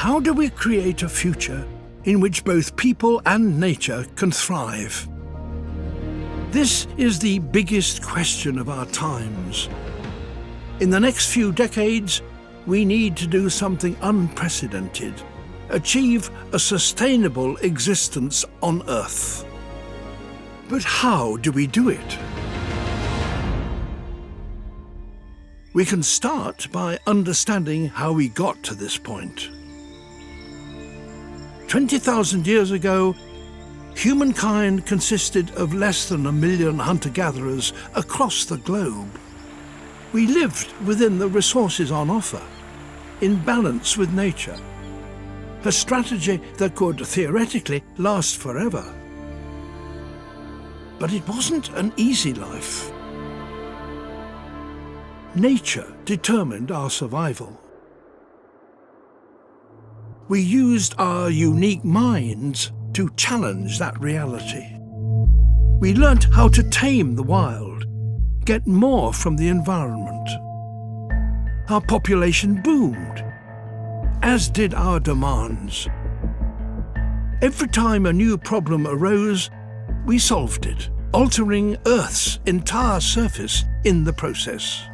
How do we create a future in which both people and nature can thrive? This is the biggest question of our times. In the next few decades, we need to do something unprecedented, achieve a sustainable existence on Earth. But how do we do it? We can start by understanding how we got to this point. 20,000 years ago, humankind consisted of less than 1 million hunter-gatherers across the globe. We lived within the resources on offer, in balance with nature, a strategy that could theoretically last forever. But it wasn't an easy life. Nature determined our survival. We used our unique minds to challenge that reality. We learnt how to tame the wild, get more from the environment. Our population boomed, as did our demands. Every time a new problem arose, we solved it, altering Earth's entire surface in the process.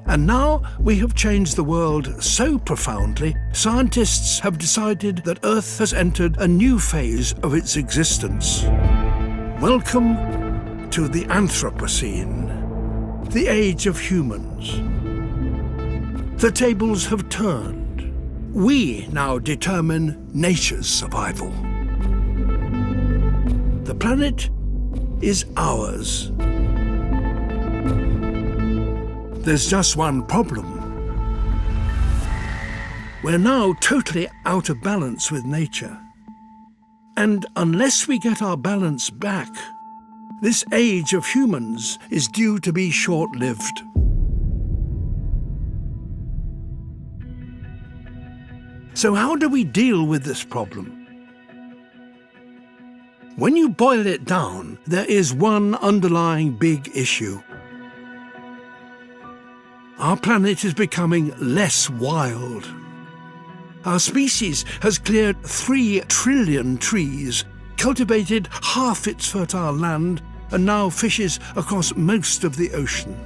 And now we have changed the world so profoundly, scientists have decided that Earth has entered a new phase of its existence. Welcome to the Anthropocene, the age of humans. The tables have turned. We now determine nature's survival. The planet is ours. There's just one problem. We're now totally out of balance with nature. And unless we get our balance back, this age of humans is due to be short-lived. So how do we deal with this problem? When you boil it down, there is one underlying big issue. Our planet is becoming less wild. Our species has cleared 3 trillion trees, cultivated half its fertile land, and now fishes across most of the ocean.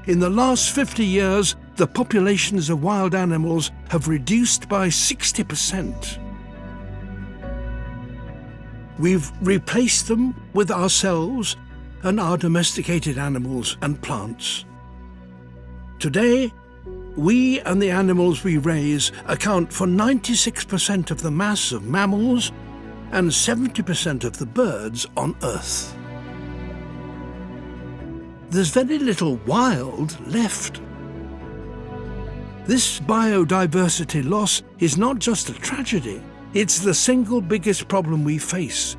In the last 50 years, the populations of wild animals have reduced by 60%. We've replaced them with ourselves and our domesticated animals and plants. Today, we and the animals we raise account for 96% of the mass of mammals and 70% of the birds on Earth. There's very little wild left. This biodiversity loss is not just a tragedy, it's the single biggest problem we face.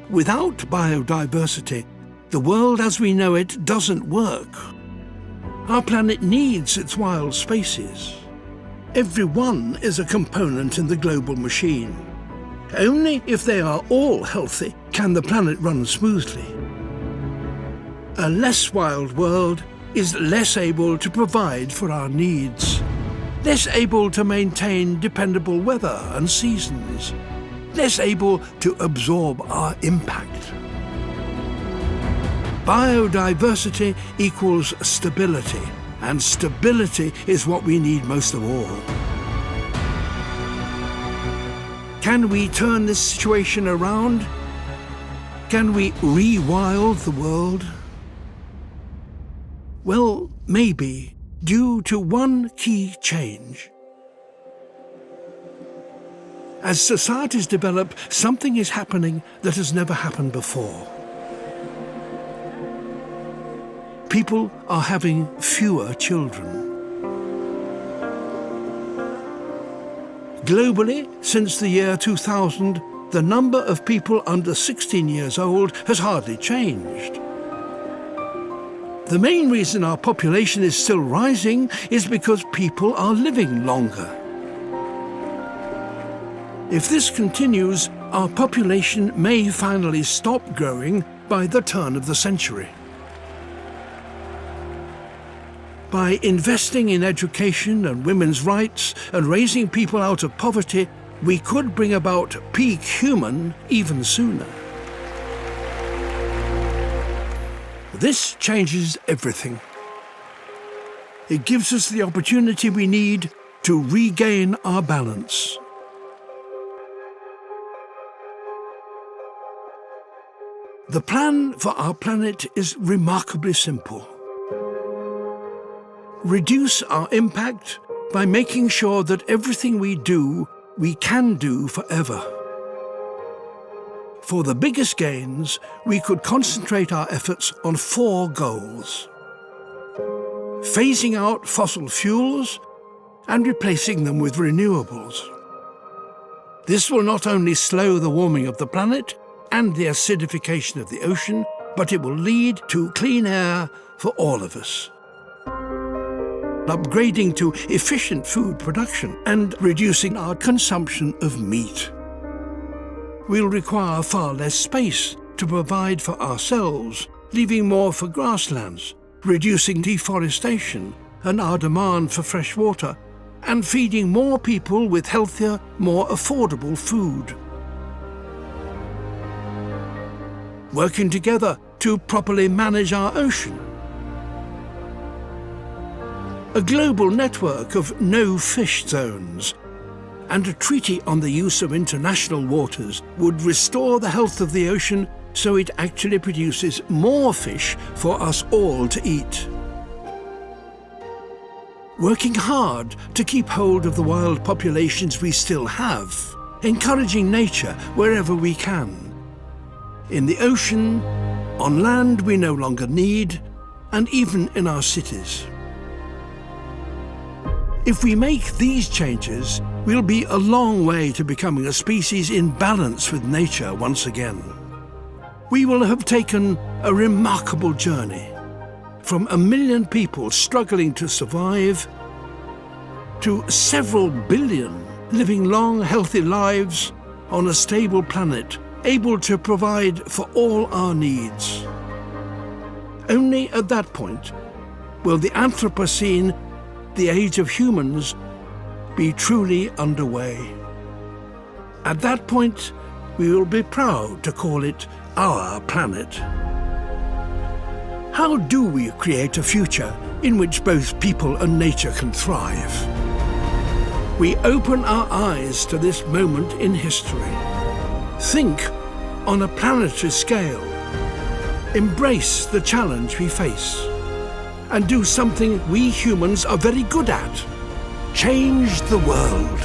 Without biodiversity, the world as we know it doesn't work. Our planet needs its wild spaces. Every one is a component in the global machine. Only if they are all healthy can the planet run smoothly. A less wild world is less able to provide for our needs, less able to maintain dependable weather and seasons, less able to absorb our impact. Biodiversity equals stability, and stability is what we need most of all. Can we turn this situation around? Can we re-wild the world? Well, maybe, due to one key change. As societies develop, something is happening that has never happened before. People are having fewer children. Globally, since the year 2000, the number of people under 16 years old has hardly changed. The main reason our population is still rising is because people are living longer. If this continues, our population may finally stop growing by the turn of the century. By investing in education and women's rights and raising people out of poverty, we could bring about peak human even sooner. This changes everything. It gives us the opportunity we need to regain our balance. The plan for our planet is remarkably simple. Reduce our impact by making sure that everything we do, we can do forever. For the biggest gains, we could concentrate our efforts on 4 goals: phasing out fossil fuels and replacing them with renewables. This will not only slow the warming of the planet and the acidification of the ocean, but it will lead to clean air for all of us. Upgrading to efficient food production and reducing our consumption of meat. We'll require far less space to provide for ourselves, leaving more for grasslands, reducing deforestation and our demand for fresh water, and feeding more people with healthier, more affordable food. Working together to properly manage our ocean. A global network of no-fish zones and a treaty on the use of international waters would restore the health of the ocean so it actually produces more fish for us all to eat. Working hard to keep hold of the wild populations we still have, encouraging nature wherever we can. In the ocean, on land we no longer need, and even in our cities. If we make these changes, we'll be a long way to becoming a species in balance with nature once again. We will have taken a remarkable journey, from 1 million people struggling to survive, to several billion living long, healthy lives on a stable planet, able to provide for all our needs. Only at that point will the Anthropocene, the age of humans, be truly underway. At that point, we will be proud to call it our planet. How do we create a future in which both people and nature can thrive? We open our eyes to this moment in history. Think on a planetary scale. Embrace the challenge we face. And do something we humans are very good at. Change the world.